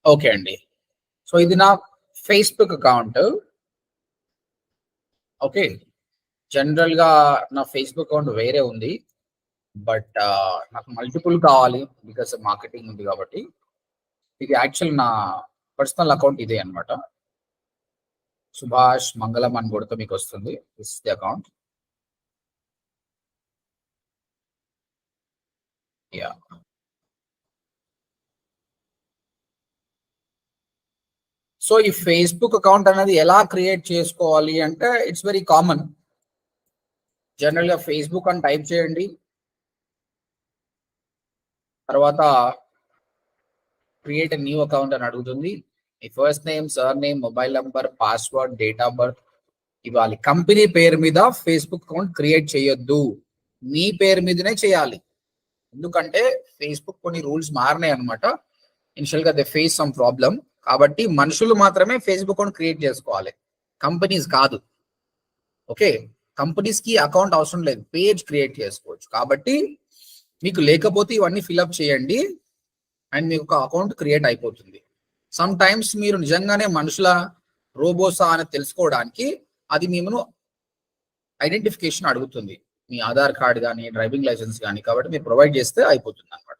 Okay అండి. So ఇది నా ఫేస్‌బుక్ అకౌంట్. ఓకే. జనరల్‌గా నా ఫేస్‌బుక్ అకౌంట్ వేరే ఉంది. బట్ నాకు మల్టిపుల్ కావాలి. బికాస్ మార్కెటింగ్ ఉంది కాబట్టి. ఇది యాక్చువల్ నా పర్సనల్ అకౌంట్ ఇదే అన్నమాట. సుభాష్ మంగళం అని కొడితే మీకొస్తుంది. This is the account. Yeah! So ఈ ఫేస్‌బుక్ అకౌంట్ అనేది ఎలా క్రియేట్ చేసుకోవాలి అంటే ఇట్స్ వెరీ కామన్. జనరల్‌గా ఫేస్‌బుక్ అని టైప్ చేయండి. తర్వాత క్రియేట్ ఎ న్యూ అకౌంట్ అని అడుగుతుంది. మీ first name, surname, mobile number, password, date of birth ఇవ్వాలి. కంపెనీ పేరు మీద ఫేస్‌బుక్ అకౌంట్ క్రియేట్ చేయొద్దు. మీ పేరు మీదనే చేయాలి. ఎందుకంటే ఫేస్‌బుక్ కొన్ని రూల్స్ మారినాయన్నమాట. ఇనిషియల్‌గా దే ఫేస్ సమ్ ప్రాబ్లమ్. కాబట్టి మనుషులు మాత్రమే ఫేస్‌బుక్ అకౌంట్ క్రియేట్ చేసుకోవాలి. కంపెనీస్ కాదు. ఓకే. కంపెనీస్‌కి అకౌంట్ అవసరం లేదు. పేజ్ క్రియేట్ చేసుకోవచ్చు. కాబట్టి మీకు లేకపోతే ఇవన్నీ ఫిలప్ చేయండి. అండ్ మీకు ఒక అకౌంట్ క్రియేట్ అయిపోతుంది. సమ్ టైమ్స్ మీరు నిజంగానే మనుషుల రోబోసా అని తెలుసుకోవడానికి అది మిమ్మల్ని ఐడెంటిఫికేషన్ అడుగుతుంది. మీ ఆధార్ కార్డ్ గానీ, డ్రైవింగ్ లైసెన్స్ గానీ కాబట్టి మీరు ప్రొవైడ్ చేస్తే అయిపోతుంది అనమాట.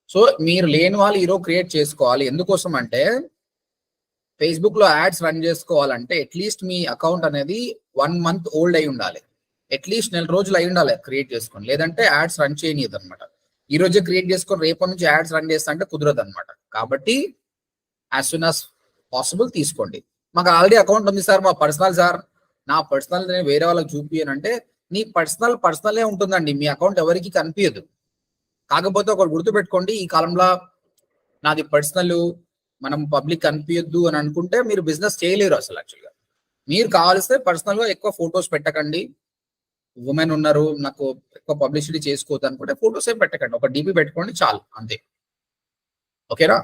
సో మీరు లేని వాళ్ళు ఈరోజు క్రియేట్ చేసుకోవాలి. ఎందుకోసం అంటే ఫేస్బుక్ లో యాడ్స్ రన్ చేసుకోవాలంటే అట్లీస్ట్ మీ అకౌంట్ అనేది 1 మంత్ ఓల్డ్ అయి ఉండాలి. అట్లీస్ట్ నెల రోజులు అయి ఉండాలి క్రియేట్ చేసుకొని. లేదంటే యాడ్స్ రన్ చేయనియదు అనమాట. ఈ రోజే క్రియేట్ చేసుకొని రేపటి నుంచి యాడ్స్ రన్ చేస్తా అంటే కుదరదు అనమాట. కాబట్టి యాజ్ సూన్ యాజ్ పాసిబుల్ తీసుకోండి. మాకు ఆల్రెడీ అకౌంట్ ఉంది సార్, మా పర్సనల్ సార్, నా పర్సనల్ నేను వేరే వాళ్ళకి చూపియనంటే నీ పర్సనలే ఉంటుందండి. మీ అకౌంట్ ఎవరికి కనిపించదు. కాకపోతే ఒకటి గుర్తుపెట్టుకోండి, ఈ కాలంలో నాది పర్సనల్ మనం పబ్లిక్ కనిపించద్దు అని అనుకుంటే మీరు బిజినెస్ చేయలేరు అసలు. యాక్చువల్గా మీరు కావాల్స్తే పర్సనల్ గా ఎక్కువ ఫొటోస్ పెట్టకండి. ఉమెన్ ఉన్నారు, నాకు ఎక్కువ పబ్లిసిటీ చేసుకోవద్దు అనుకుంటే ఫొటోస్ ఏం పెట్టకండి. ఒక డీపీ పెట్టుకోండి చాలు, అంతే. ఓకేనా?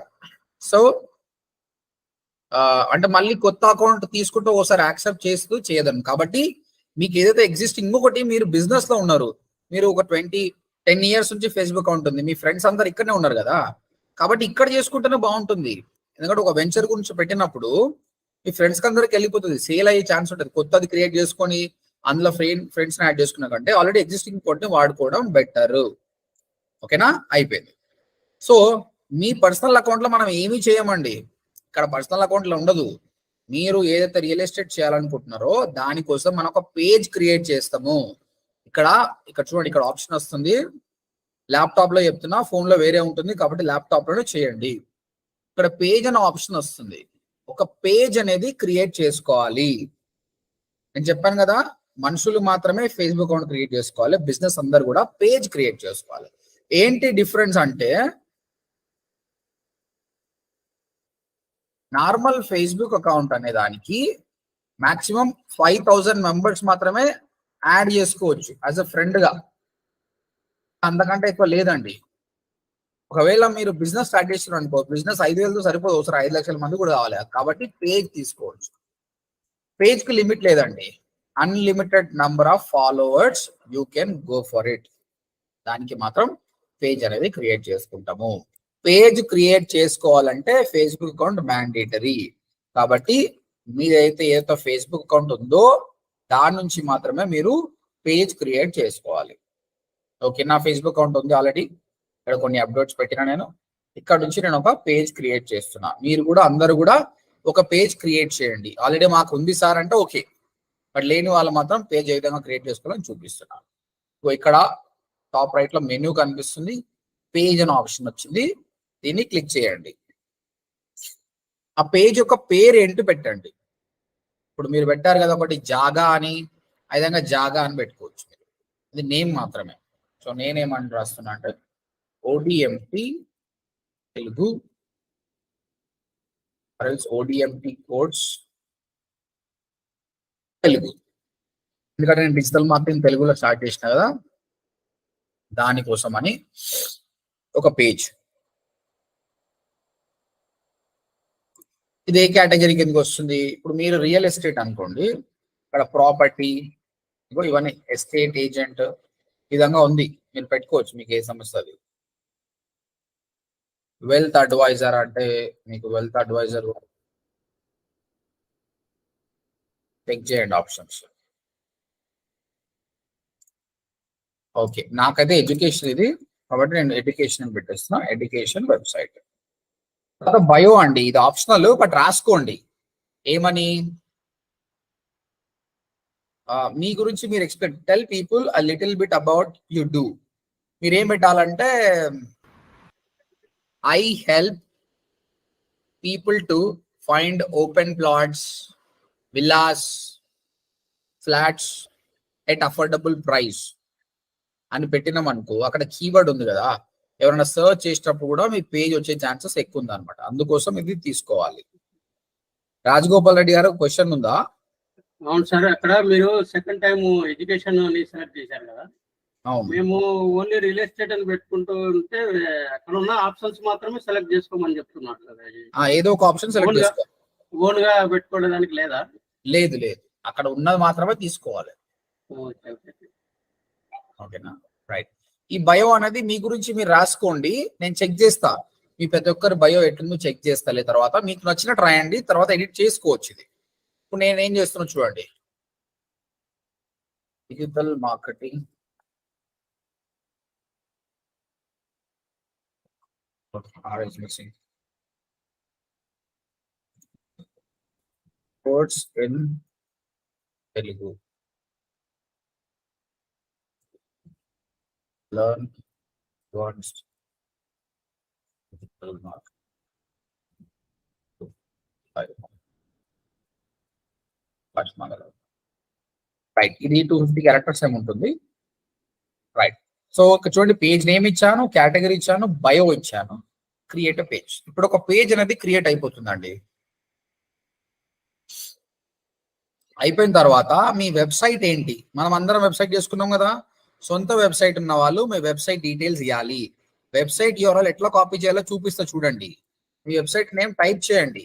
సో అంటే మళ్ళీ కొత్త అకౌంట్ తీసుకుంటూ ఒకసారి యాక్సెప్ట్ చేస్తూ చేయదని. కాబట్టి మీకు ఏదైతే ఎగ్జిస్టింగ్ ఇంకొకటి, మీరు బిజినెస్ లో ఉన్నారు, మీరు ఒక 10 ఇయర్స్ నుంచి ఫేస్బుక్ అకౌంట్ ఉంది, మీ ఫ్రెండ్స్ అందరు ఇక్కడనే ఉన్నారు కదా, కాబట్టి ఇక్కడ చేసుకుంటేనే బాగుంటుంది. ఎందుకంటే ఒక వెంచర్ గురించి పెట్టినప్పుడు మీ ఫ్రెండ్స్ అందరికి వెళ్ళిపోతుంది, సేల్ అయ్యే ఛాన్స్ ఉంటుంది. కొత్తది క్రియేట్ చేసుకొని అందులో ఫ్రెండ్స్ యాడ్ చేసుకున్న కంటే ఆల్రెడీ ఎగ్జిస్టింగ్ అకౌంట్ ని వాడుకోవడం బెటర్. ఓకేనా? అయిపోయింది. సో మీ పర్సనల్ అకౌంట్ లో మనం ఏమీ చేయమండి. ఇక్కడ పర్సనల్ అకౌంట్ లో ఉండదు. మీరు ఏదైతే రియల్ ఎస్టేట్ చేయాలనుకుంటున్నారో దానికోసం మనం ఒక పేజ్ క్రియేట్ చేస్తాము. ఇక్కడ చూడండి, ఇక్కడ ఆప్షన్ వస్తుంది. ల్యాప్టాప్ లో చెప్తున్నా, ఫోన్ లో వేరే ఉంటుంది కాబట్టి ల్యాప్టాప్ లోనే చేయండి. ఇక్కడ పేజ్ అనే ఆప్షన్ వస్తుంది. ఒక పేజ్ అనేది క్రియేట్ చేసుకోవాలి. నేను చెప్పాను కదా, మనుషులు మాత్రమే ఫేస్బుక్ అకౌంట్ క్రియేట్ చేసుకోవాలి, బిజినెస్ అందరు కూడా పేజ్ క్రియేట్ చేసుకోవాలి. ఏంటి డిఫరెన్స్ అంటే, నార్మల్ ఫేస్బుక్ అకౌంట్ అనే దానికి మాక్సిమం 5,000 మెంబర్స్ మాత్రమే యాడ్ చేసుకోవచ్చు యాజ్ అ ఫ్రెండ్ గా. అంతకంటే ఎక్కువ లేదండి. ఒకవేళ మీరు బిజినెస్ స్టార్ట్ చేస్తున్నారు అనుకో, బిజినెస్ 5,000తో సరిపోదు, అవసరం 5,00,000 మంది కూడా కావాలి. కాబట్టి పేజ్ తీసుకోవచ్చు. పేజ్ కి లిమిట్ లేదండి. Unlimited number of followers you can go for it. దానికి మాత్రం పేజ్ అనేది క్రియేట్ చేసుకుంటాము. పేజ్ క్రియేట్ చేసుకోవాలంటే ఫేస్బుక్ అకౌంట్ మ్యాండేటరీ. కాబట్టి ఏదైతే ఫేస్బుక్ అకౌంట్ ఉందో దాని నుంచి మాత్రమే మీరు పేజ్ క్రియేట్ చేసుకోవాలి. ఓకే, నా ఫేస్బుక్ అకౌంట్ ఉంది ఆల్రెడీ. ఇక్కడ కొన్ని అప్డేట్స్ పెట్టినా నేను. ఇక్కడ నుంచి నేను ఒక పేజ్ క్రియేట్ చేస్తున్నా. మీరు కూడా అందరూ కూడా ఒక పేజ్ క్రియేట్ చేయండి. ఆల్రెడీ మాకు ఉంది సార్ అంటే ఓకే, బట్ లేని వాళ్ళు మాత్రం పేజ్ ఏ విధంగా క్రియేట్ చేసుకోవాలని చూపిస్తున్నాను. ఇక్కడ టాప్ రైట్ లో మెనూ కనిపిస్తుంది, పేజ్ అనే ఆప్షన్ వచ్చింది, దీన్ని క్లిక్ చేయండి. ఆ పేజ్ యొక్క పేరు ఏంటి పెట్టండి. ఇప్పుడు మీరు పెట్టారు కదా ఒకటి జాగా అని, ఆ విధంగా జాగా అని పెట్టుకోవచ్చు. ఇది నేమ్ మాత్రమే. సో నేనేమని రాస్తున్నా అంటే ODMT Telugu, ODMT codes Telugu. ఎందుకంటే నేను డిజిటల్ మార్కెటింగ్ తెలుగులో స్టార్ట్ చేసిన కదా, దానికోసం అని ఒక పేజ్. ఇది ఏ కేటగిరీ కిందకి వస్తుంది? ఇప్పుడు మీరు రియల్ ఎస్టేట్ అనుకోండి, ఇక్కడ ప్రాపర్టీ, ఇవన్నీ ఎస్టేట్ ఏజెంట్ ఈ విధంగా ఉంది. మీరు పెట్టుకోవచ్చు మీకు ఏ సమస్య అది. వెల్త్ అడ్వైజర్ అంటే మీకు వెల్త్ అడ్వైజర్ చెక్ చేయండి ఆప్షన్స్. ఓకే, నాకైతే ఎడ్యుకేషన్ ఇది కాబట్టి నేను ఎడ్యుకేషన్ పెట్టేస్తున్నా, ఎడ్యుకేషన్ వెబ్సైట్. తర్వాత బయో అండి, ఇది ఆప్షనల్ బట్ రాసుకోండి. ఏమని మీ గురించి మీరు expect tell people a little bit about you do. మీరు ఏం పెట్టాలంటే I help people to find open plots, villas, flats at affordable price అని పెట్టినాం అనుకో, అక్కడ కీవర్డ్ ఉంది కదా, ఎవరైనా సర్చ్ చేసేటప్పుడు కూడా మీ పేజ్ వచ్చే ఛాన్సెస్ ఎక్కువ ఉంది అనమాట. అందుకోసం ఇది తీసుకోవాలి. రాజగోపాల్ రెడ్డి గారు క్వశ్చన్ ఉందా? అవును సార్, అక్కడ మీరు సెకండ్ టైం ఎడ్యుకేషన్ అని సెలెక్ట్ చేశారు కదా, మేము ఓన్లీ రియల్ ఎస్టేట్ అని పెట్టుకుంటూ ఉంటే అక్కడ ఉన్న ఆప్షన్స్ మాత్రమే సెలెక్ట్ చేసుకోమని చెప్తున్నారు కదా. ఏదో ఒక ఆప్షన్ సెలెక్ట్ చేసుకో, ఓన్ గా పెట్టుకోవడానికి లేదా? లేదు లేదు, అక్కడ ఉన్నది మాత్రమే తీసుకోవాలి. ఓకేనా, రైట్. ఈ బయో అనేది మీ గురించి మీరు రాసుకోండి, నేను చెక్ చేస్తా మీ ప్రతి ఒక్కరి బయో ఎట్లుందో చెక్ చేస్తాలే. తర్వాత మీకు నచ్చినట్టు రాయండి, తర్వాత ఎడిట్ చేసుకోవచ్చు. ఇది ఇప్పుడు నేను ఏం చేస్తున్నా చూడండి, digital marketing course in Telugu, learn advanced digital marketing. Right, ఇది 250 క్యారెక్టర్స్ ఏమి ఉంటుంది. రైట్, సో చూడండి, పేజ్ నేమ్ ఇచ్చాను, కేటగిరీ ఇచ్చాను, బయో ఇచ్చాను, క్రియేట్ పేజ్. ఇప్పుడు ఒక పేజ్ అనేది క్రియేట్ అయిపోతుందండి. అయిపోయిన తర్వాత మీ వెబ్సైట్ ఏంటి, మనం అందరం వెబ్సైట్ చేసుకున్నాం కదా, సొంత వెబ్సైట్ ఉన్న వాళ్ళు మీ వెబ్సైట్ డీటెయిల్స్ ఇవ్వాలి. వెబ్సైట్ యూఆర్ఎల్ ఎట్లా కాపీ చేయాలో చూపిస్తా చూడండి. మీ వెబ్సైట్ నేమ్ టైప్ చేయండి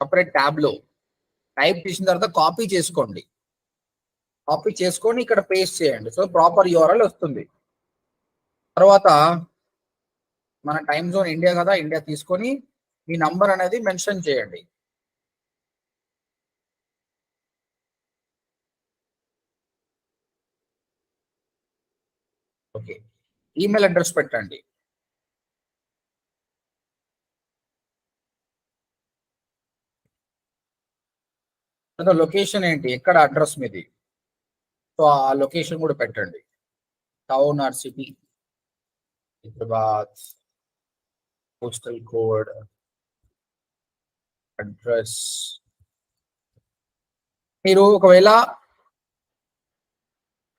సపరేట్ ట్యాబ్ లో, టైప్ చేసిన తర్వాత కాపీ చేసుకోండి. కాపీ చేసుకొని ఇక్కడ పేస్ట్ చేయండి, సో ప్రాపర్ యూఆర్ఎల్ వస్తుంది. తర్వాత మన టైం జోన్ ఇండియా కదా, ఇండియా తీసుకొని మీ నంబర్ అనేది మెన్షన్ చేయండి. ఓకే, ఈమెయిల్ అడ్రస్ పెట్టండి. లొకేషన్ ఏంటి, ఎక్కడ అడ్రస్ మీది, సో ఆ లొకేషన్ కూడా పెట్టండి. Town or city, Hyderabad, postal code, address. మీరు ఒకవేళ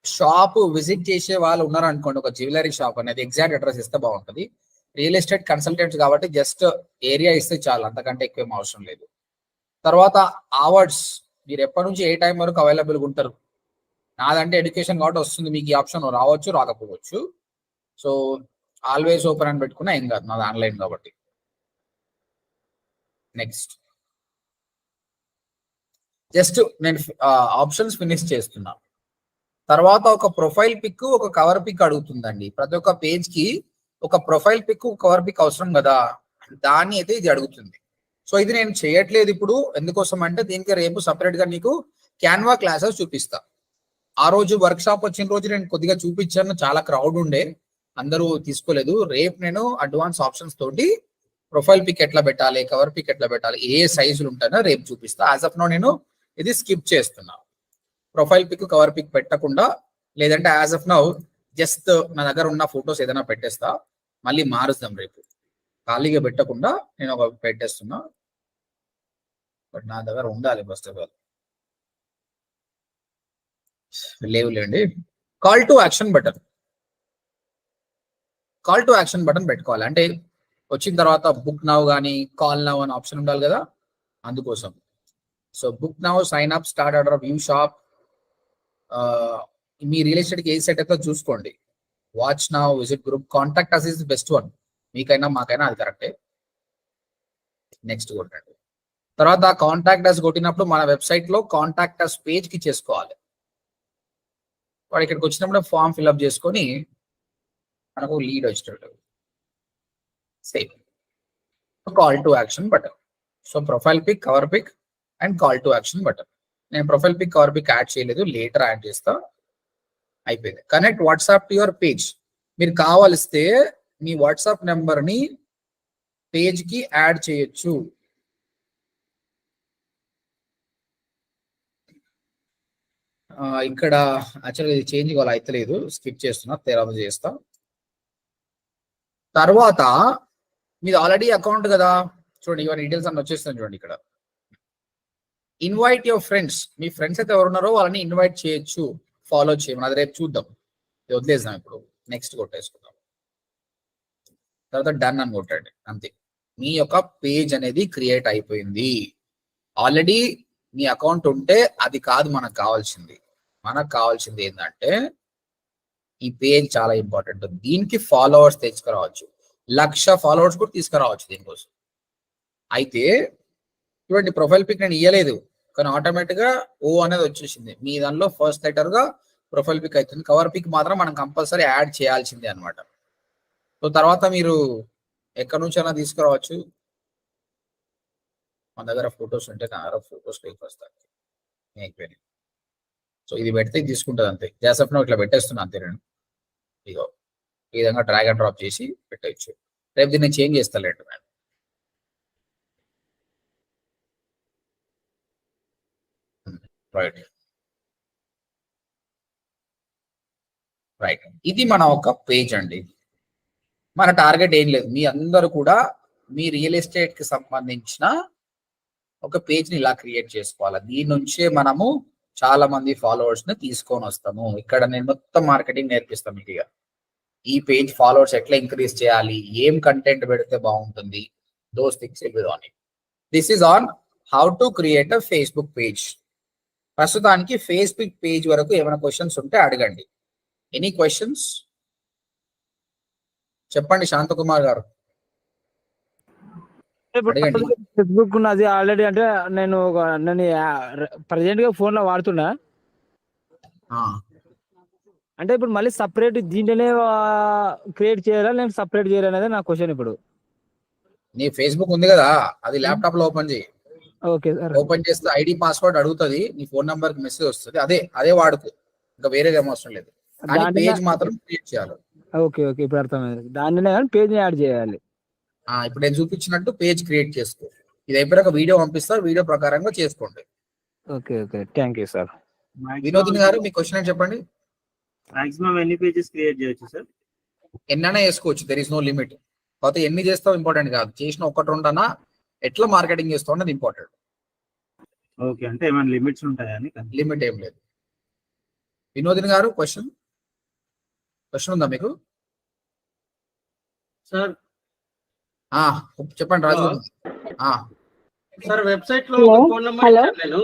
షాప్ విజిట్ చేసే వాళ్ళు ఉన్నారనుకోండి, ఒక జ్యువెలరీ షాప్ అనేది ఎగ్జాక్ట్ అడ్రస్ ఇస్తే బాగుంటుంది. రియల్ ఎస్టేట్ కన్సల్టెంట్స్ కాబట్టి జస్ట్ ఏరియా ఇస్తే చాలు, అంతకంటే ఎక్కువ అవసరం లేదు. తర్వాత అవర్స్, మీరు ఎప్పటి నుంచి ఏ టైం వరకు అవైలబుల్గా ఉంటారు. నాదంటే ఎడ్యుకేషన్ కాబట్టి వస్తుంది, మీకు ఈ ఆప్షన్ రావచ్చు రాకపోవచ్చు. సో ఆల్వేస్ ఓపెన్ అని పెట్టుకున్నా ఏం కాదు, నాది ఆన్లైన్ కాబట్టి. నెక్స్ట్ జస్ట్ నేను ఆప్షన్స్ ఫినిష్ చేస్తున్నా. తర్వాత ఒక ప్రొఫైల్ పిక్, ఒక కవర్ పిక్ అడుగుతుందండి. ప్రతి ఒక్క పేజ్ కి ఒక ప్రొఫైల్ పిక్, కవర్ పిక్ అవసరం కదా, దాన్ని అయితే ఇది అడుగుతుంది. సో ఇది నేను చేయట్లేదు ఇప్పుడు, ఎందుకోసం అంటే దీనికి రేపు సపరేట్ గా నీకు క్యాన్వా క్లాసెస్ చూపిస్తా. ఆ రోజు వర్క్ షాప్ వచ్చిన రోజు నేను కొద్దిగా చూపించాను, చాలా క్రౌడ్ ఉండే, అందరూ తీసుకోలేదు. రేపు నేను అడ్వాన్స్ ఆప్షన్స్ తోటి ప్రొఫైల్ పిక్ ఎట్లా పెట్టాలి, కవర్ పిక్ ఎట్లా పెట్టాలి, ఏ సైజులు ఉంటాయో రేపు చూపిస్తా. యాజ్ ఆఫ్ నౌ నేను ఇది స్కిప్ చేస్తున్నా, ప్రొఫైల్ పిక్ కవర్ పిక్ పెట్టకుండా. లేదంటే యాజ్ ఆఫ్ నౌ జస్ట్ నా దగ్గర ఉన్న ఫొటోస్ ఏదైనా పెట్టేస్తా, మళ్ళీ మారుస్తాం రేపు. ఖాళీగా పెట్టకుండా నేను ఒక పెట్టేస్తున్నా, బట్ నా దగ్గర ఉండాలి ఫస్ట్ ఆఫ్ ఆల్. లేవులేండి. Call to action button, call to action button పెట్టుకోవాలి. అంటే వచ్చిన తర్వాత బుక్ నౌ కానీ కాల్ నౌ అని ఆప్షన్ ఉండాలి కదా, అందుకోసం. So book now, sign up, start order, view shop. మీ రియల్ ఎస్టేట్కి ఏ సెట్ అయితే చూసుకోండి. Watch now, visit group, contact us is the best one, మీకైనా మాకైనా అది కరెక్టే. నెక్స్ట్ కొట్టండి. తర్వాత కాంటాక్ట్ అస్ కొట్టినప్పుడు మన వెబ్సైట్ లో కాంటాక్ట్ అస్ పేజ్ కి చేసుకోవాలి. వాడు ఇక్కడికి వచ్చినప్పుడు ఫామ్ ఫిల్అప్ చేసుకొని మనకు లీడ్ వచ్చేటట్టు. Same call to action button. So profile pic, cover pic and call to action button. నేను profile pic, cover pic add చేయలేదు, లేటర్ యాడ్ చేస్తా. అయిపోయింది. Connect WhatsApp to your page. మీరు కావలిస్తే మీ వాట్సాప్ నెంబర్ ని పేజ్ కి యాడ్ చేయొచ్చు. ఇక్కడ యాక్చువల్గా ఇది చేంజ్ కావాలి, అయితలేదు, స్కిప్ చేస్తున్నా, తర్వాత చేస్తా. తర్వాత మీది ఆల్రెడీ అకౌంట్ కదా, చూడండి ఇవన్నీ డీటెయిల్స్ అన్ని వచ్చేస్తాను చూడండి. ఇక్కడ invite your friends. Me friends అయితే ఎవరు ఉన్నారో వాళ్ళని ఇన్వైట్ చేయొచ్చు, ఫాలో చేయమని. అది రేపు చూద్దాం, వదిలేద్దాం. ఇప్పుడు నెక్స్ట్ కొట్టేసుకుందాం. తర్వాత డన్ అని కొట్టండి, అంతే. మీ యొక్క పేజ్ అనేది క్రియేట్ అయిపోయింది. ఆల్రెడీ మీ అకౌంట్ ఉంటే అది కాదు మనకు కావాల్సింది. మనకు కావాల్సింది ఏంటంటే ఈ పేజ్ చాలా ఇంపార్టెంట్. దీనికి ఫాలోవర్స్ తెచ్చుకురావచ్చు, 1,00,000 ఫాలోవర్స్ కూడా తీసుకురావచ్చు దీనికోసం. అయితే చూడండి, ప్రొఫైల్ పిక్ నేను ఇయ్యలేదు, కానీ ఆటోమేటిక్ గా ఓ అనేది వచ్చేసింది. మీ దానిలో ఫస్ట్ లెటర్ గా ప్రొఫైల్ పిక్ అవుతుంది. కవర్ పిక్ మాత్రం మనం కంపల్సరీ యాడ్ చేయాల్సిందే అనమాట. సో తర్వాత మీరు ఎక్కడి నుంచి అయినా తీసుకురావచ్చు. మన దగ్గర ఫొటోస్ ఉంటే నా దగ్గర ఫొటోస్ పైకి వస్తాయి. సో ఇది పెడితే తీసుకుంటుంది అంతే. జాసఫ్లో ఇట్లా పెట్టేస్తున్నా అంతే. నేను ఇగో ఈ విధంగా డ్రాగ్ అండ్ డ్రాప్ చేసి పెట్టవచ్చు. రేపు దీన్ని చేంజ్ చేస్తాలేండి మేడం. రైట్ రైట్ ఇది మన ఒక పేజ్ అండి. మన టార్గెట్ ఏం లేదు, మీ అందరూ కూడా మీ రియల్ ఎస్టేట్ కి సంబంధించిన ఒక పేజ్ ని ఇలా క్రియేట్ చేసుకోవాలి. దీని నుంచే మనము చాలా మంది ఫాలోవర్స్ ని తీసుకొని వస్తాము. ఇక్కడ నేను మొత్తం మార్కెటింగ్ నేర్పిస్తాను మీకు. ఈ పేజ్ ఫాలోవర్స్ ఎట్లా ఇంక్రీజ్ చేయాలి, ఏం కంటెంట్ పెడితే బాగుంటుంది, those things will be on. This is on how to create a Facebook page. ప్రస్తుతానికి ఫేస్బుక్ పేజ్ వరకు ఏమైనా క్వశ్చన్స్ ఉంటే అడగండి. ఎనీ క్వశ్చన్స్ చెప్పండి శాంతకుమార్ గారు. ఫేస్బుక్ ఉన్నది ఆల్రెడీ, అంటే నేను ప్రజెంట్ గా ఫోన్ లో వాడుతున్నా. అంటే ఇప్పుడు మళ్ళీ సపరేట్ దీంట్లోనే క్రియేట్ చేయాలా, నేను సపరేట్ చేయాలి అనేది నా క్వశ్చన్. ఇప్పుడు నీ ఫేస్బుక్ ఉంది కదా, అది ల్యాప్టాప్ లో ఓపెన్ చేయి. Okay sir. ఓపెన్ చేస్తే ఐడి పాస్వర్డ్ అడుగుతుంది, నీ ఫోన్ నంబర్ కి మెసేజ్ వస్తుంది. అదే వాడుకో, ఇంకా వేరేది ఏం అవసరం లేదు. పేజ్ మాత్రం క్రియేట్ చేయాలి. ఓకే ఓకే, ఇప్పుడు అర్థమైంది. దానినే పేజ్ యాడ్ చేయాలి. ఇప్పుడు నేను చూపించినట్టు పేజ్ క్రియేట్ చేసుకో. ఇది అయిపోయాక వీడియో పంపిస్తా, వీడియో ప్రకారంగా చేసుకోండి. Okay okay, thank you sir. Vinodini గారు మీ క్వశ్చన్ ఏంటి చెప్పండి. మాక్సిమం ఎన్ని పేజెస్ క్రియేట్ చేయొచ్చు సార్? ఎన్నైనా చేసుకోవచ్చు, దెర్ ఇస్ నో లిమిట్. కాకపోతే ఎన్ని చేస్తావు ఇంపార్టెంట్ కాదు, చేసిన 1-2 అన్నా ఎట్లా మార్కెటింగ్ చేస్తావు అన్నది ఇంపార్టెంట్. ఓకే, అంటే ఏమైనా లిమిట్స్ ఉంటాయని? లిమిట్ ఏం లేదు. వినోదిని గారు క్వశ్చన్ ఉందా మీకు? సార్ చెప్పండి రాజు. సార్ వెబ్సైట్ లో ఫోన్ నెంబర్ ఇచ్చాను నేను.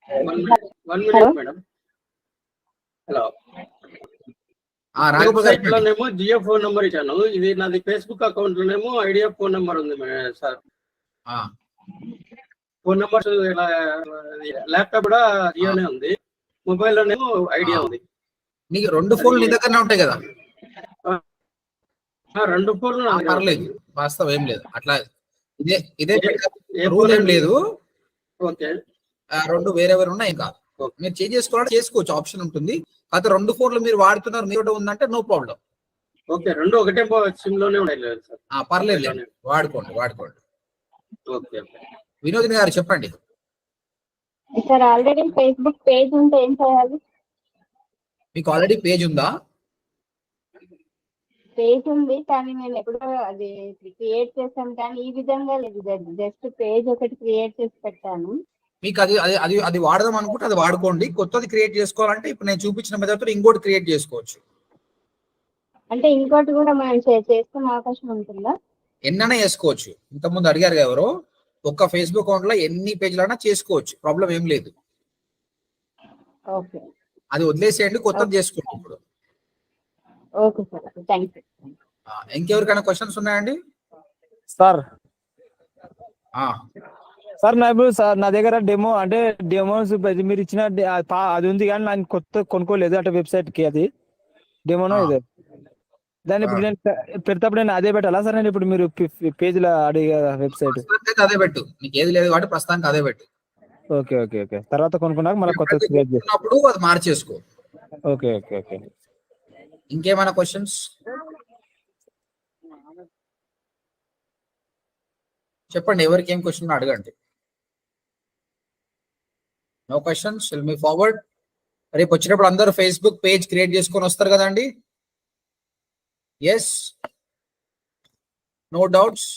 1 మినిట్ మేడం. హలో, వెబ్సైట్ లోనేమో జియో ఫోన్ నెంబర్ ఇచ్చాను. ఇది నాది ఫేస్బుక్ అకౌంట్ లోనేమో ఐడియా ఫోన్ నెంబర్ ఉంది సార్. ఫోన్ నెంబర్స్ ల్యాప్టాప్ కూడా జియోనే ఉంది, మొబైల్ లోనేమో ఐడియా ఉంది. నీకు 2 ఫోన్లు నీ దగ్గరనే ఉంటాయి కదా? 2 ఫోన్లు పర్లేదు, వాస్తవం ఏం లేదు. అట్లా ఇదే రూల్ ఏం లేదు. ఓకే, 2 వేరే ఉన్నాయి కాదు. మీరు చేంజ్ చేసుకోవాలంటే చేసుకోవచ్చు, ఆప్షన్ ఉంటుంది. అయితే 2 ఫోన్లు మీరు వాడుతున్నారు, మీరు ఉందంటే నో ప్రాబ్లం. ఓకే, 2 ఒకటే సిమ్ లోనే ఉన్నాయి సార్. పర్లేదు, వాడుకోండి. ఓకే, వినోదిని గారు చెప్పండి. సార్ ఆల్రెడీ ఫేస్బుక్ పేజ్ ఉంటే ఏం చేయాలి? మీకు ఆల్రెడీ పేజ్ ఉందా? పేజ్ ఉంది, కానీ నేను ఎప్పుడో అది క్రియేట్ చేశాను, కానీ ఈ విధంగా లేదు. జస్ట్ పేజ్ ఒకటి క్రియేట్ చేసి పెట్టాను. మీకు అది వాడదాం అనుకుంటే అది వాడుకోండి. కొత్తది క్రియేట్ చేసుకోవాలంటే ఇప్పుడు నేను చూపించిన మెథడ్ ఇంకోటి క్రియేట్ చేసుకోవచ్చు. అంటే ఇంకోటి కూడా మనం చేసుకునే అవకాశం ఉంటుందా? ఎన్నైనా చేసుకోవచ్చు. ఇంతకుముందు అడిగారు ఎవరో, ఒక్క ఫేస్బుక్ అకౌంట్ లో ఎన్ని పేజీలైనా చేసుకోవచ్చు, ప్రాబ్లం ఏం లేదు. ఓకే, అది వదిలేసేయండి, కొత్తది చేసుకోండి ఇప్పుడు. Okay sir, thank you. ఇంకెవరికైనా క్వశ్చన్స్ ఉన్నాయండి? సార్ నా దగ్గర డెమో, అంటే డెమోస్ మీరు ఇచ్చిన అది ఉంది, కానీ నాకు కొత్త కొనుక్కోలేదు. అంటే వెబ్సైట్ కి అది డెమోనో ఇదే. దాన్ని ఇప్పుడు నేను పెడతప్పుడు నేను అదే పెట్టాలా సార్? నేను ఇప్పుడు మీరు పేజ్లో అడిగే వెబ్సైట్ ప్రస్తుతానికి అదే పెట్టు, నీకు ఏది లేదు కాబట్టి ప్రస్తుతానికి అదే పెట్టు. Okay okay okay. తర్వాత కొనుక్కున్నాక మళ్ళీ కొత్త క్రియేట్ చేసి ఉన్నప్పుడు అది మార్చేసుకో. Okay okay okay. ఇంకేమైనా క్వశ్చన్స్ చెప్పండి, ఎవరికి ఏం క్వశ్చన్ అడగండి. No questions, will move forward. రేపు వచ్చినప్పుడు అందరూ ఫేస్బుక్ పేజ్ క్రియేట్ చేసుకొని వస్తారు కదండి. Yes, no doubts.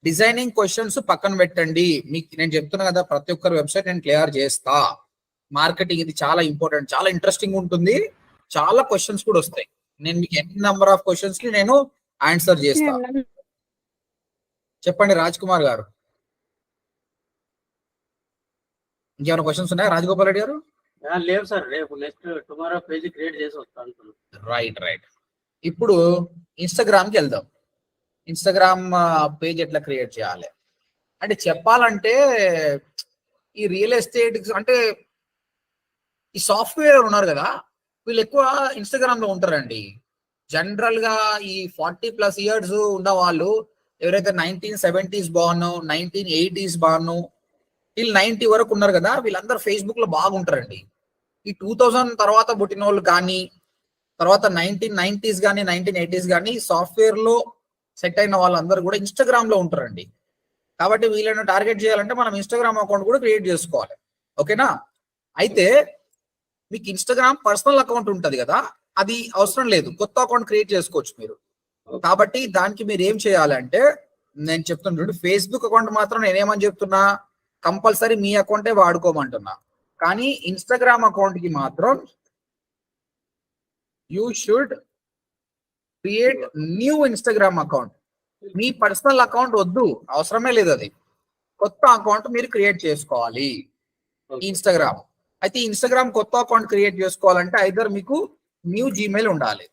Designing questions పక్కన పెట్టండి. మీకు నేను చెప్తున్నా కదా, ప్రతి ఒక్కరి వెబ్సైట్ నేను క్లియర్ చేస్తా. మార్కెటింగ్ ఇది చాలా ఇంపార్టెంట్, చాలా ఇంట్రెస్టింగ్ ఉంటుంది, చాలా క్వశ్చన్స్ కూడా వస్తాయి. నేను మీకు ఎన్ని నెంబర్ ఆఫ్ క్వశ్చన్స్ కి నేను ఆన్సర్ చేస్తా. చెప్పండి రాజ్ కుమార్ గారు, ఇంకేమైనా క్వశ్చన్స్ ఉన్నాయా రాజగోపాల్ రెడ్డి గారు? లేవు సార్, రేపు నెక్స్ట్ టుమారో పేజ్ క్రియేట్ చేసి వస్తాను. Right right. ఇప్పుడు ఇన్స్టాగ్రామ్కి వెళ్దాం. ఇన్స్టాగ్రామ్ పేజ్ ఎట్లా క్రియేట్ చేయాలి అంటే చెప్పాలంటే, ఈ రియల్ ఎస్టేట్ అంటే ఈ సాఫ్ట్వేర్ ఉన్నారు కదా, వీళ్ళు ఎక్కువ ఇన్స్టాగ్రామ్ లో ఉంటారండి. జనరల్ గా ఈ 40+ ఇయర్స్ ఉన్న వాళ్ళు ఎవరైతే 1970s బాను, 1980s బాను, వీళ్ళు 90 వరకు ఉన్నారు కదా, వీళ్ళందరూ ఫేస్బుక్ లో బాగుంటారండి. ఈ 2000 తర్వాత పుట్టిన వాళ్ళు కానీ, తర్వాత 1990s కానీ 1980s కానీ సాఫ్ట్వేర్ లో సెట్ అయిన వాళ్ళందరూ కూడా ఇన్స్టాగ్రామ్ లో ఉంటారండి. కాబట్టి వీళ్ళని టార్గెట్ చేయాలంటే మనం ఇన్స్టాగ్రామ్ అకౌంట్ కూడా క్రియేట్ చేసుకోవాలి. ఓకేనా? అయితే మీకు ఇన్స్టాగ్రామ్ పర్సనల్ అకౌంట్ ఉంటుంది కదా, అది అవసరం లేదు, కొత్త అకౌంట్ క్రియేట్ చేసుకోవచ్చు మీరు. కాబట్టి దానికి మీరు ఏం చేయాలంటే, నేను చెప్తున్నా, ఫేస్బుక్ అకౌంట్ మాత్రం నేనేమని చెప్తున్నా, కంపల్సరీ మీ అకౌంటే వాడుకోమంటున్నా. కానీ ఇన్స్టాగ్రామ్ అకౌంట్ కి మాత్రం you should create new Instagram account. Me personal account వద్దు, అవసరమే లేదు, అది కొత్త అకౌంట్ మీరు క్రియేట్ చేసుకోవాలి ఇన్స్టాగ్రామ్. అయితే ఇన్స్టాగ్రామ్ కొత్త అకౌంట్ క్రియేట్ చేసుకోవాలంటే ఐదర్ మీకు న్యూ జీమెయిల్ ఉండాలి,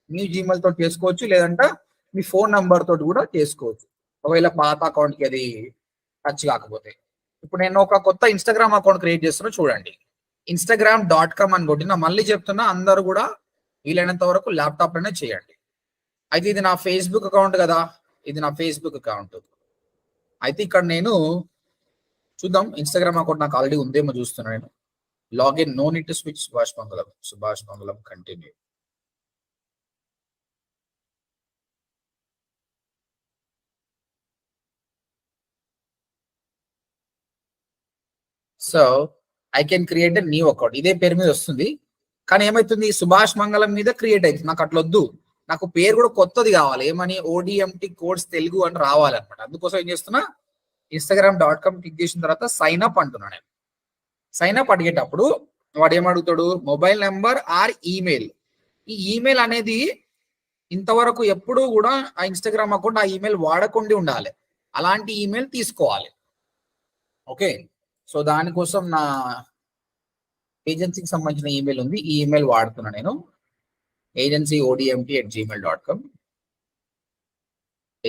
న్యూ జీమెయిల్ తోటి చేసుకోవచ్చు, లేదంటే మీ ఫోన్ నంబర్ తోటి కూడా చేసుకోవచ్చు, ఒకవేళ పాత అకౌంట్ కి అది టచ్ కాకపోతే. ఇప్పుడు నేను ఒక కొత్త ఇన్స్టాగ్రామ్ అకౌంట్ క్రియేట్ చేస్తున్నా, చూడండి. instagram.com అని కొట్టినా, మళ్ళీ చెప్తున్నా, అందరూ కూడా వీలైనంత వరకు ల్యాప్టాప్ లోనే చేయండి. అయితే ఇది నా ఫేస్బుక్ అకౌంట్ కదా, ఇది నా ఫేస్బుక్ అకౌంట్. అయితే ఇక్కడ నేను చూద్దాం, ఇన్స్టాగ్రామ్ అకౌంట్ నాకు ఆల్రెడీ ఉందేమో చూస్తున్నా నేను. Login, no need to switch. Subhash Mangalam continue. So I can create a new account, ఇదే పేరు మీద వస్తుంది. కానీ ఏమైతుంది, సుభాష్ మంగళం మీద క్రియేట్ అవుతుంది. నాకు అట్లా వద్దు, నాకు పేరు కూడా కొత్తది కావాలి. ఏమని, ODMT కోడ్స్ తెలుగు అని రావాలన్నమాట. అందుకోసం ఏం చేస్తున్నా, instagram.com క్లిక్ చేసిన తర్వాత సైన్ అప్ అంటున్నా. నేను సైన్ అప్ అడిగేటప్పుడు వాడు ఏమడుగుతాడు, మొబైల్ నెంబర్ ఆర్ ఈమెయిల్. ఈ ఈమెయిల్ అనేది ఇంతవరకు ఎప్పుడు కూడా ఆ ఇన్స్టాగ్రామ్ అకౌంట్ ఆ ఈమెయిల్ వాడకుండా ఉండాలి, అలాంటి ఈమెయిల్ తీసుకోవాలి. ఓకే, సో దానికోసం నా ఏజెన్సీకి సంబంధించిన ఈమెయిల్ ఉంది, ఈ ఈమెయిల్ వాడుతున్నా నేను. agencyodmt@gmail.com,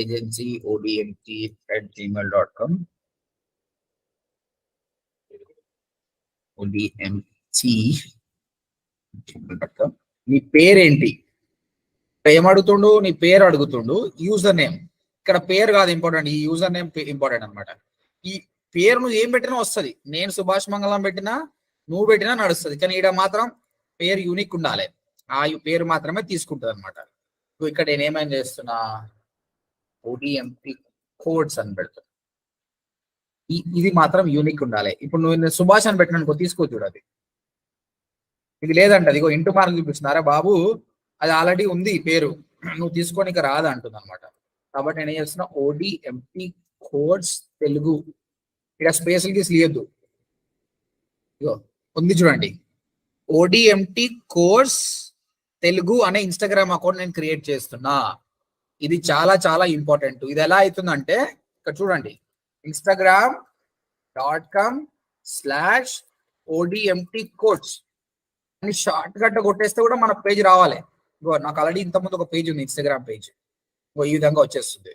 agencyodmt@gmail.com, odmt@gmail.com. నీ పేరేంటి, ఏమడుగుతుండు, నీ పేరు అడుగుతుండు. యూజర్ నేమ్, ఇక్కడ పేరు కాదు ఇంపార్టెంట్, ఈ యూజర్ నేమ్ ఇంపార్టెంట్ అనమాట. ఈ పేరు నువ్వు ఏం పెట్టినా వస్తుంది, నేను సుభాష్ మంగళం పెట్టినా నువ్వు పెట్టినా నడుస్తుంది. కానీ ఇక్కడ మాత్రం పేరు యూనిక్ ఉండాలి, ఆ పేరు మాత్రమే తీసుకుంటుంది అనమాట. ఇక్కడ నేను ఏమైనా చేస్తున్నా, ODMT కోడ్స్ అని పెడుతున్నా, ఇది మాత్రం యూనిక్ ఉండాలి. ఇప్పుడు నువ్వు సుభాష్ అని పెట్టినానుకో, తీసుకో చూడది, ఇది లేదంట, ఇదిగో ఇంటూ మార్క్ చూపిస్తున్నారా బాబు, అది ఆల్రెడీ ఉంది పేరు, నువ్వు తీసుకోనికి రాదు అంటుంది అనమాట. కాబట్టి నేను ఏం చేస్తున్నా, ODMT కోడ్స్ తెలుగు, ఇక్కడ స్పేస్లకి తీయద్దు, ఇగో ఉంది చూడండి, ODMT కోర్స్ తెలుగు అనే ఇన్స్టాగ్రామ్ అకౌంట్ నేను క్రియేట్ చేస్తున్నా. ఇది చాలా చాలా ఇంపార్టెంట్. ఇది ఎలా అవుతుందంటే, ఇక్కడ చూడండి, instagram.com/ODMT కోర్స్ అని షార్ట్ కట్ కొట్టేస్తే కూడా మన పేజ్ రావాలి. ఇగో నాకు ఆల్రెడీ ఇంతకుముందు ఒక పేజ్ ఉంది, ఇన్స్టాగ్రామ్ పేజ్, ఇగో ఈ విధంగా వచ్చేస్తుంది.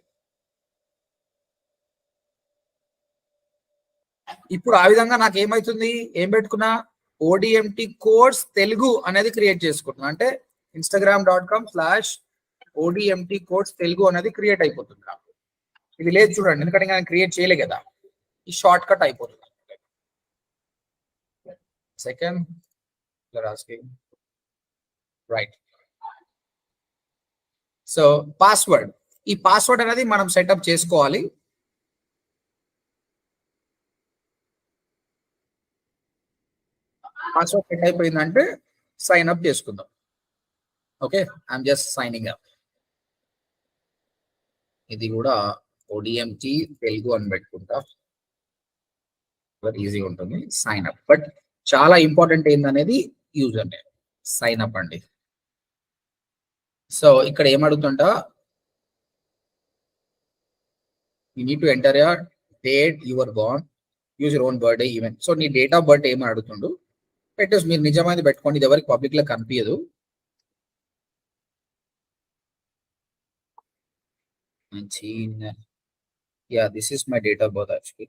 ఇప్పుడు ఆ విధంగా నాకు ఏమైతుంది, ఏం పెట్టుకున్నా, ODMT కోర్స్ తెలుగు అనేది క్రియేట్ చేసుకుంటున్నా. అంటే instagram.com/ODMT ODMT కోడ్స్ తెలుగు అనేది క్రియేట్ అయిపోతుంది నాకు. ఇది లేదు చూడండి, ఎందుకంటే నేను క్రియేట్ చేయలే కదా, ఈ షార్ట్ కట్ అయిపోతుంది. Second right. సో పాస్వర్డ్, ఈ పాస్వర్డ్ అనేది మనం సెటప్ చేసుకోవాలి. పాస్వర్డ్ సెట్ అయిపోయిందంటే సైన్ అప్ చేసుకుందాం. Okay, I'm just signing up. ఇది కూడా ODMT తెలుగు అని పెట్టుకుంటా, ఈజీగా ఉంటుంది. సైన్ అప్, బట్ చాలా ఇంపార్టెంట్ ఏందనేది యూజర్ నేమ్. సైన్ అప్ అండి. సో ఇక్కడ ఏమడుగుతుంటా, you need to enter your date, your born, use your own birthday event. So నీ డేట్ ఆఫ్ బర్త్ ఏమని అడుగుతుండు, పెట్టేసి మీరు నిజమైనది పెట్టుకోండి, ఇది ఎవరికి పబ్లిక్ లో కనిపించదు. Yeah, this is my date of birth actually.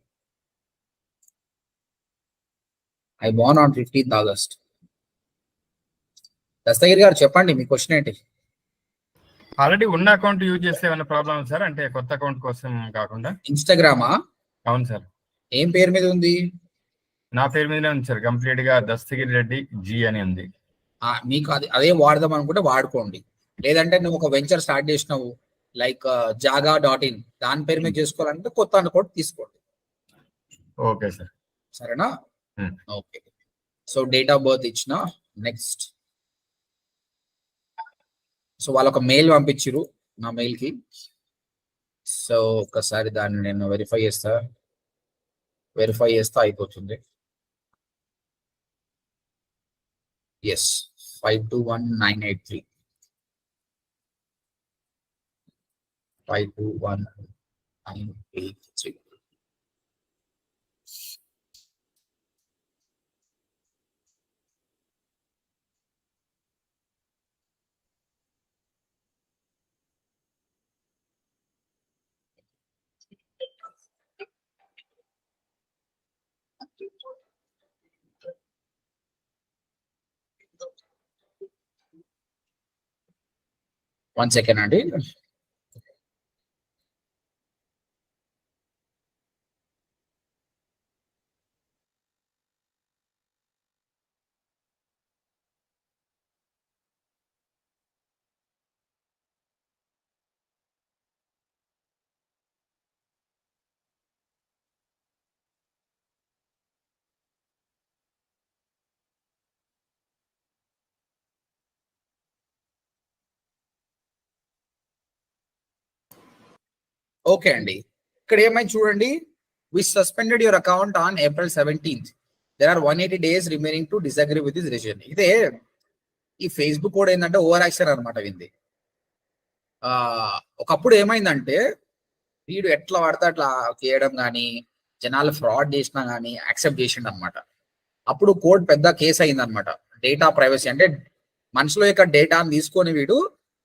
I born on 15th August. Dastagiri గారు చెప్పండి, మీ క్వశ్చన్ ఏంటి? ఆల్రెడీ ఉన్న అకౌంట్ యూజ్ చేస్తే ఏమైనా ప్రాబ్లమ్ సార్? అంటే కొత్త అకౌంట్ కోసం కాకుండా. ఇన్స్టాగ్రామా? అవును సార్. ఏం పేరు మీద ఉంది? నా పేరు మీదనే ఉంది సార్, కంప్లీట్ గా దస్తగిరి రెడ్డి జీ అని ఉంది. మీకు అదే వాడదాం అనుకుంటే వాడుకోండి. లేదంటే నువ్వు ఒక వెంచర్ స్టార్ట్ చేసినావు లైక్ jaga.in, దాని పేరు మీద చేసుకోవాలంటే కొత్త అకౌంట్ తీసుకోండి. Okay sir. సరేనా? Okay. So date of birth ఇచ్చిన. నెక్స్ట్, సో వాళ్ళు ఒక మెయిల్ పంపించారు నా మెయిల్ కి. సో ఒకసారి దాన్ని నేను వెరిఫై చేస్తే అయిపోతుంది. ఎస్, 521983. 521983. One second అండి. ఓకే అండి, ఇక్కడ ఏమైంది చూడండి. We suspended your account on April 17th. There are 180 days remaining to disagree with this decision. ఇదే ఈ ఫేస్బుక్ కూడా ఏంటంటే ఓవర్ యాక్షన్ అనమాట వింది. ఒకప్పుడు ఏమైందంటే వీడు ఎట్లా పడితే అట్లా చేయడం కానీ, జనాలు ఫ్రాడ్ చేసినా కానీ యాక్సెప్ట్ చేసిండు అనమాట. అప్పుడు కోర్టు పెద్ద కేసు అయింది అనమాట. డేటా ప్రైవసీ అంటే మనుషుల యొక్క డేటాను తీసుకొని వీడు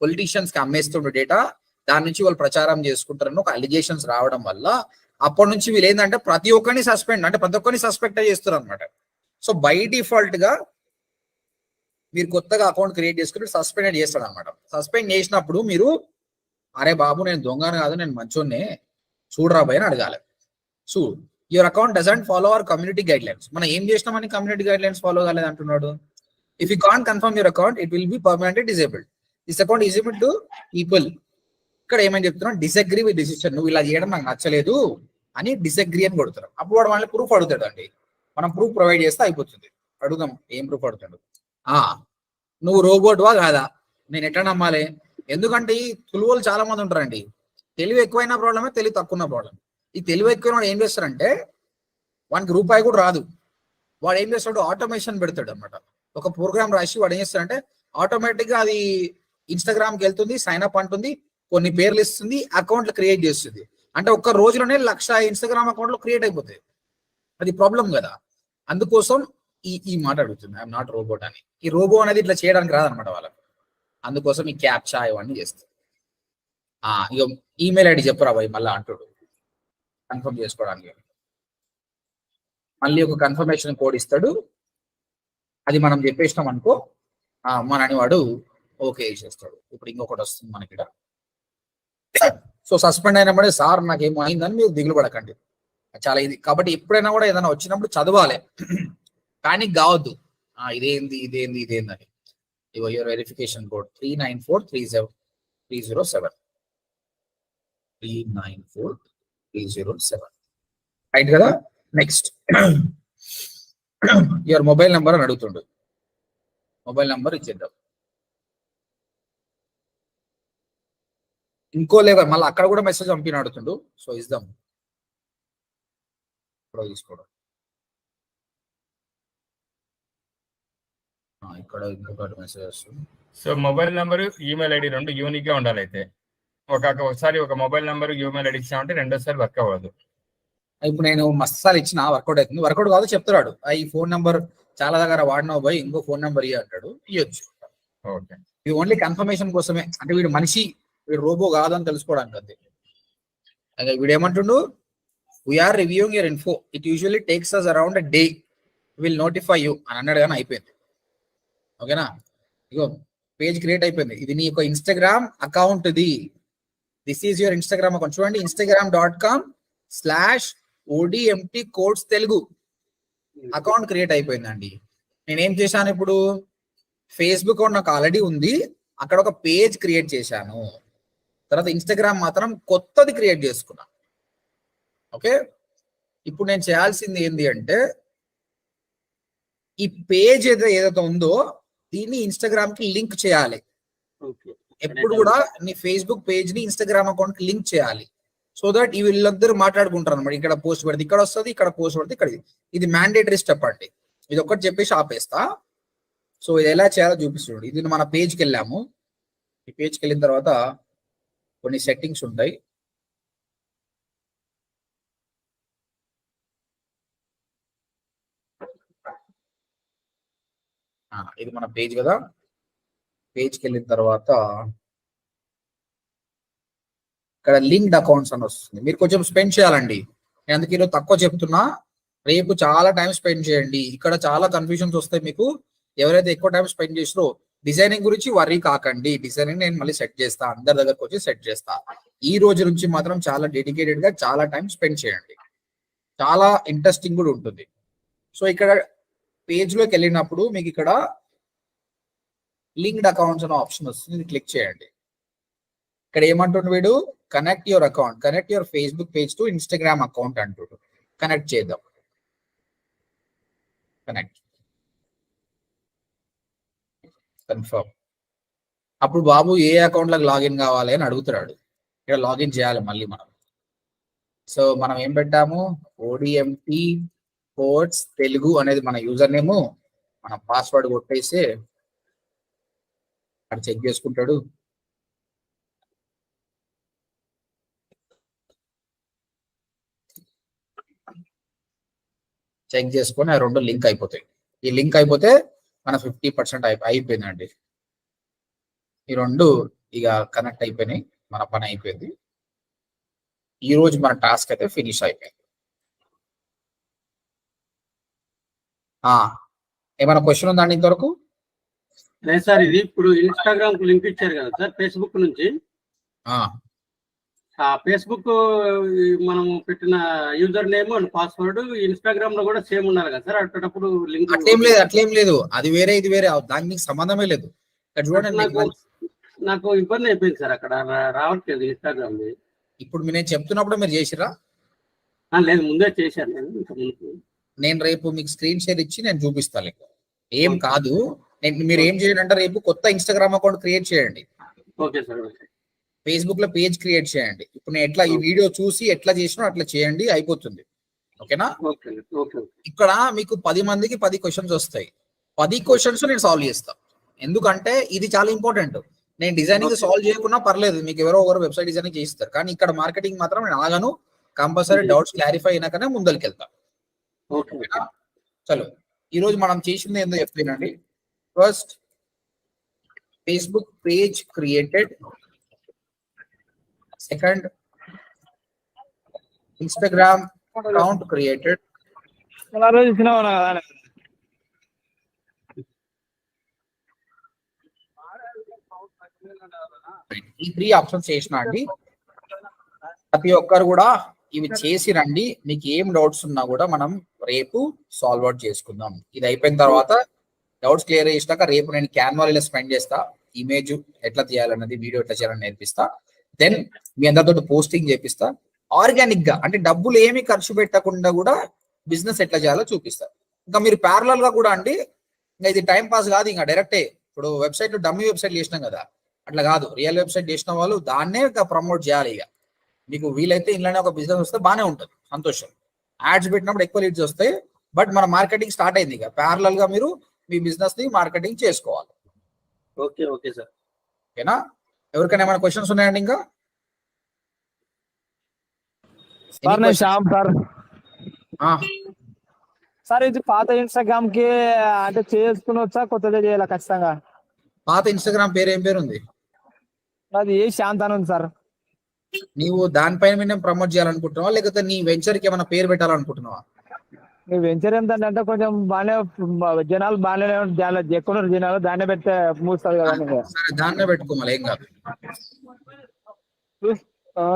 పొలిటీషియన్స్ కి అమ్మేస్తుండే డేటా, దాని నుంచి వాళ్ళు ప్రచారం చేసుకుంటారని ఒక అలిగేషన్స్ రావడం వల్ల అప్పటి నుంచి వీళ్ళు ఏంటంటే ప్రతి ఒక్కరిని సస్పెక్ట్ చేస్తారు అనమాట. సో బై డిఫాల్ట్ గా మీరు కొత్తగా అకౌంట్ క్రియేట్ చేసుకుంటే సస్పెండ్ చేస్తాడు అనమాట. సస్పెండ్ చేసినప్పుడు మీరు అరే బాబు నేను దొంగను కాదు, నేను మంచోన్నే, చూడరా భయ అని అడగాలి. So your account doesn't follow our community guide lines. మనం ఏం చేసినామని కమ్యూనిటీ గైడ్ లైన్స్ ఫాలో కాలేదు అంటున్నాడు. If you can't confirm your account, it will be permanently disabled. This account is able to people. ఇక్కడ ఏమని చెప్తున్నాం, డిసగ్రీ విత్ డిసిషన్. నువ్వు ఇలా చేయడం నాకు నచ్చలేదు అని డిసగ్రీ అని కొడుతున్నాం. అప్పుడు వాడు మనల్ని ప్రూఫ్ అడుగుతాడు అండి. మనం ప్రూఫ్ ప్రొవైడ్ చేస్తే అయిపోతుంది. అడుగుదాం, ఏం ప్రూఫ్ అడుగుతాడు? నువ్వు రోబోట్వా కాదా? నేను ఎట్లా నమ్మాలి? ఎందుకంటే ఈ తులువలు చాలా మంది ఉంటారండి. తెలివి ఎక్కువైన ప్రాబ్లమే, తెలివి తక్కువ ప్రాబ్లం. ఈ తెలివి ఎక్కువైన వాడు ఏం చేస్తారంటే వానికి రూపాయి కూడా రాదు. వాడు ఏం చేస్తాడు, ఆటోమేషన్ పెడతాడు అనమాట. ఒక ప్రోగ్రామ్ రాసి వాడు ఏం చేస్తాడంటే ఆటోమేటిక్ గా అది ఇన్స్టాగ్రామ్కి వెళ్తుంది, సైన్ అప్ అంటుంది, కొన్ని పేర్లు ఇస్తుంది, అకౌంట్లు క్రియేట్ చేస్తుంది. అంటే ఒక్క రోజులోనే 1,00,000 ఇన్స్టాగ్రామ్ అకౌంట్లు క్రియేట్ అయిపోతాయి. అది ప్రాబ్లం కదా. అందుకోసం ఈ మాట అడుగుతుంది, ఐఎమ్ నాట్ రోబోట్ అని. ఈ రోబో అనేది ఇట్లా చేయడానికి రాదనమాట వాళ్ళకి. అందుకోసం ఈ క్యాప్చా ఇవన్నీ చేస్తుంది. ఇక ఈమెయిల్ ఐడి చెప్పురా భయ్ మళ్ళీ అంటాడు కన్ఫర్మ్ చేసుకోవడానికి. మళ్ళీ ఒక కన్ఫర్మేషన్ కోడ్ ఇస్తాడు. అది మనం చెప్పేసినాం అనుకో, మనని వాడు ఓకే చేస్తాడు. ఇప్పుడు ఇంకొకటి వస్తుంది మనకి. సో సస్పెండ్ అయినప్పుడే సార్ నాకేమో అయిందని మీరు దిగులు పడకండి, చాలా ఇది. కాబట్టి ఎప్పుడైనా కూడా ఏదైనా వచ్చినప్పుడు చదవాలి, పానిక్ కావద్దు. ఇదేంది ఇదేంది ఇదేందని. ఇగో యువర్ వెరిఫికేషన్ కోడ్ 39437 307 రైట్ కదా. నెక్స్ట్ యువర్ మొబైల్ నెంబర్ అని అడుగుతుండు. మొబైల్ నెంబర్ ఇచ్చేద్దాం. ఇంకో లేవర్ మళ్ళీ అక్కడ కూడా మెసేజ్ పంపిన అడుగుతుండు. సో ఇద్దాం, ఇప్పుడు తీసుకోవడం. ఇక్కడ ఇంకొకటి మెసేజ్ వస్తుంది. So mobile number email ID రెండు యూనిక్ గా ఉండాలి. అయితే ఒకసారి ఒక మొబైల్ నెంబర్ ఈమెయిల్ ఐడి ఇచ్చామంటే రెండోసారి వర్క్ అవ్వదు. ఇప్పుడు నేను మస్తాలు ఇచ్చిన వర్కౌట్ అవుతుంది. వర్కౌట్ కాదు చెప్తాడు, ఈ ఫోన్ నెంబర్ చాలా దగ్గర వాడినావు పోయి ఇంకో ఫోన్ నెంబర్ ఇయ్య అంటాడు, ఇవ్వచ్చు. ఓకే, ఇది ఓన్లీ కన్ఫర్మేషన్ కోసమే, అంటే వీడు మనిషి వీడు రోబో కాదు అని తెలుసుకోవడానికి అంతే. అదే వీడు ఏమంటుండు, we are reviewing your info, it usually takes us around a day, will notify you అని అన్నాడు కానీ అయిపోయింది. ఓకేనా, ఇగో పేజ్ క్రియేట్ అయిపోయింది. ఇది నీ యొక్క Instagram account. This is your Instagram account. చూడండి, instagram.com/ODMT codes Telugu account create అయిపోయిందండి. నేనేం చేశాను, ఇప్పుడు ఫేస్బుక్ అకౌంట్ నాకు ఆల్రెడీ ఉంది, అక్కడ ఒక పేజ్ క్రియేట్ చేశాను. తర్వాత ఇన్స్టాగ్రామ్ మాత్రం కొత్తది క్రియేట్ చేసుకున్నా. ఓకే, ఇప్పుడు నేను చేయాల్సింది ఏంటి అంటే, ఈ పేజ్ ఏదైతే ఉందో దీన్ని ఇన్స్టాగ్రామ్ కి లింక్ చేయాలి. ఎప్పుడు కూడా నీ ఫేస్బుక్ పేజ్ ని ఇన్స్టాగ్రామ్ అకౌంట్ కి లింక్ చేయాలి. సో దట్ ఈ వీళ్ళందరూ మాట్లాడుకుంటారు అనమాట. ఇక్కడ పోస్ట్ పెడితే ఇక్కడ వస్తుంది, ఇక్కడ పోస్ట్ పెడితే ఇక్కడ. ఇది మ్యాండేటరీ స్టెప్ అండి. ఇది ఒకటి చెప్పేసి ఆపేస్తా. సో ఇది ఎలా చేయాలో చూపిస్తుంది. ఇది మన పేజ్కి వెళ్ళాము. ఈ పేజ్కి వెళ్ళిన తర్వాత కొన్ని సెట్టింగ్స్ ఉంటాయి. ఇది మన పేజ్ కదా. పేజ్కి వెళ్ళిన తర్వాత ఇక్కడ లింక్డ్ అకౌంట్స్ అని వస్తుంది. మీరు కొంచెం స్పెండ్ చేయాలండి. నేను అందుకే ఈరోజు తక్కువ చెప్తున్నా, రేపు చాలా టైం స్పెండ్ చేయండి. ఇక్కడ చాలా కన్ఫ్యూజన్స్ వస్తాయి మీకు. ఎవరైతే ఎక్కువ టైం స్పెండ్ చేసిరో డిజైనింగ్ గురించి వర్రీ కాకండి. డిజైనింగ్ నేను మళ్ళీ సెట్ చేస్తా, అందరి దగ్గరకు వచ్చి సెట్ చేస్తా. ఈ రోజు నుంచి మాత్రం చాలా డెడికేటెడ్ గా చాలా టైం స్పెండ్ చేయండి. చాలా ఇంట్రెస్టింగ్ కూడా ఉంటుంది. సో ఇక్కడ పేజ్ లోకి వెళ్ళినప్పుడు మీకు ఇక్కడ లింక్డ్ అకౌంట్స్ అనే ఆప్షన్ వస్తుంది, క్లిక్ చేయండి. ఇక్కడ ఏమంటుండు వీడు, connect your account, connect your Facebook page to Instagram account అంటుండు. కనెక్ట్ చేద్దాం. Connect, confirm. అప్పుడు బాబు ఏ అకౌంట్ లకు లాగిన్ కావాలి అని అడుగుతున్నాడు. ఇక్కడ లాగిన్ చేయాలి మళ్ళీ మనం. సో మనం ఏం పెట్టాము, ODMT కోడ్స్ తెలుగు అనేది మన యూజర్ నేమ్. మన పాస్వర్డ్ కొట్టేసి అక్కడ చెక్ చేసుకుంటాడు. చెక్ చేసుకొని ఆ రెండు లింక్ అయిపోతాయి. ఈ లింక్ అయిపోతే మన 50% అయిపోయిందండి. ఈ రెండు ఇక కనెక్ట్ అయిపోయినాయి, మన పని అయిపోయింది. ఈ రోజు మన టాస్క్ అయితే ఫినిష్ అయిపోయింది. ఏమైనా క్వశ్చన్ ఉందండి ఇంతవరకు? లేదు సార్, ఇది ఇప్పుడు ఇన్స్టాగ్రామ్ కు లింక్ ఇచ్చారు కదా సార్ ఫేస్బుక్ నుంచి. ఆ ఫేస్బుక్ మనం పెట్టిన user name and password Instagram లో కూడా సేమ్ ఉండాలి కదా సార్. అట్టేటప్పుడు లింక్ అట్లేం లేదు, అది వేరే ఇది వేరే, దానికి సంబంధమే లేదు. నాకు ఇబ్బంది అయిపోయింది సార్, అక్కడ రావట్లేదు ఇన్స్టాగ్రామ్. ఇప్పుడు నేను చెప్తున్నప్పుడు మీరు చేసిరా? లేదు, ముందే చేశాను నేను రేపు మీకు స్క్రీన్ షేర్ ఇచ్చి నేను చూపిస్తాను. ఏం కాదు, మీరు ఏం చేయండి అంటే రేపు కొత్త ఇన్స్టాగ్రామ్ అకౌంట్ క్రియేట్ చేయండి. Okay sir. ఫేస్బుక్ లో పేజ్ క్రియేట్ చేయండి. ఇప్పుడు నేను ఎట్లా ఈ వీడియో చూసి ఎట్లా చేసినా అట్లా చేయండి, అయిపోతుంది. ఓకేనా? ఇక్కడ మీకు 10 మందికి 10 క్వశ్చన్స్ వస్తాయి. 10 క్వశ్చన్స్ నేను సాల్వ్ చేస్తాను. ఎందుకంటే ఇది చాలా ఇంపార్టెంట్. నేను డిజైనింగ్ సాల్వ్ చేయకున్నా పర్లేదు, మీకు ఎవరో ఒకరు వెబ్సైట్ డిజైనింగ్ చేయిస్తారు. కానీ ఇక్కడ మార్కెటింగ్ మాత్రం నేను ఆగను. కంపల్సరీ డౌట్స్ క్లారిఫై అయినాకనే ముందరికి వెళ్తాను. చలో, ఈ రోజు మనం చేసింది ఏందో చెప్తానండి. First, Facebook page created. Second, Instagram account created. ఈ 3 ఆప్షన్స్ చేసిన అండి. ప్రతి ఒక్కరు కూడా ఇవి చేసి రండి. మీకు ఏం డౌట్స్ ఉన్నా కూడా మనం రేపు సాల్వ్ అవుట్ చేసుకుందాం. ఇది అయిపోయిన తర్వాత డౌట్స్ క్లియర్ చేసినాక రేపు నేను క్యాన్వాలో స్పెండ్ చేస్తా. ఇమేజ్ ఎట్లా తీయాలన్నది, వీడియో ఎట్లా చేయాలని నేర్పిస్తా. దెన్ మీ అందరితో పోస్టింగ్ చేపిస్తా. ఆర్గానిక్ గా అంటే డబ్బులు ఏమి ఖర్చు పెట్టకుండా కూడా బిజినెస్ ఎట్లా చేయాలో చూపిస్తా. ఇంకా మీరు ప్యారలల్ గా కూడా అండి, ఇంకా ఇది టైం పాస్ కాదు, ఇంకా డైరెక్టే ఇప్పుడు వెబ్సైట్ డమ్మీ వెబ్సైట్ చేసినాం కదా, అట్లా కాదు. రియల్ వెబ్సైట్ చేసిన వాళ్ళు దాన్నే ప్రమోట్ చేయాలి. ఇక మీకు వీలైతే ఇంట్లోనే ఒక బిజినెస్ వస్తే బాగానే ఉంటుంది, సంతోషం. యాడ్స్ పెట్టినప్పుడు ఎక్కువ లీడ్స్ వస్తాయి. బట్ మన మార్కెటింగ్ స్టార్ట్ అయింది. ఇక ప్యారలల్ గా మీరు మీ బిజినెస్ ని మార్కెటింగ్ చేసుకోవాలి. Okay okay sir. ఓకేనా? ఎవరికైనా ఏమైనా క్వశ్చన్స్ ఉన్నాయండి? ఇంకా సార్ నేను శ్యామ్ సార్. ఆ, సార్ ఇది పాత ఇన్స్టాగ్రామ్ కి అంటే చేసుకునొచ్చా, కొత్తదే చేయాలా ఖచ్చితంగా? పాత ఇన్స్టాగ్రామ్ పేరు ఏం పేరు ఉంది? అది ఏ శాంత్ అని ఉంది సార్. నీవు దానిపైన మేము ప్రమోట్ చేయాలనుకుంటున్నావా, లేకపోతే నీ వెంచర్ కి ఏమైనా పేరు పెట్టాలనుకుంటున్నావా? మీ వెంచర్ ఏంటంటే కొంచెం బాగానే జనాలు బాగానే ఎక్కువ జనాలు దాన్నే పెడితే మూస్తారు కదా. సరే, దాన్నే పెట్టుకోవాలి, ఏం కాదు.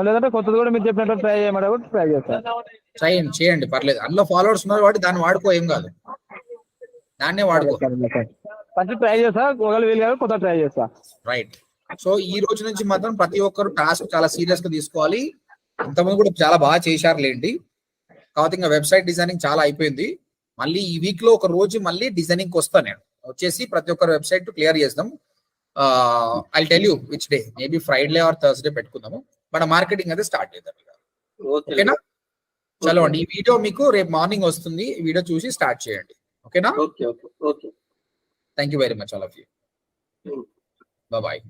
లేదంటే కొత్తది కూడా మీరు చెప్పినట్టు ట్రై చేయమంటే కూడా ట్రై చేస్తాను. చేయండి, పర్లేదు. అందులో ఫాలోవర్స్ ఉన్నారు కాబట్టి దాన్ని వాడుకో, ఏం కాదు. దాన్నే వాడుకో. ఫస్ట్ ట్రై చేస్తా, ఒకవేళ వీలు కాదు కొత్త ట్రై చేస్తా. రైట్. సో ఈ రోజు నుంచి మాత్రం ప్రతి ఒక్కరు టాస్క్ చాలా సీరియస్ గా తీసుకోవాలి. ఇంతకుముందు కూడా చాలా బాగా చేశారు లేండి. కాబట్టి ఇంకా వెబ్సైట్ డిజైనింగ్ చాలా అయిపోయింది. మళ్ళీ ఈ వీక్ లో ఒక రోజు మళ్ళీ డిజైనింగ్ వస్తాను నేను. వచ్చేసి ప్రతి ఒక్కరు వెబ్సైట్ క్లియర్ చేద్దాం. I tell you which day, maybe Friday or Thursday పెట్టుకుందాము. మన మార్కెటింగ్ అయితే స్టార్ట్ చేద్దాం. ఓకేనా? చలో అండి, ఈ వీడియో మీకు రేపు మార్నింగ్ వస్తుంది. ఈ వీడియో చూసి స్టార్ట్ చేయండి. ఓకేనా? Okay okay okay. Thank you very much all of you. Bye.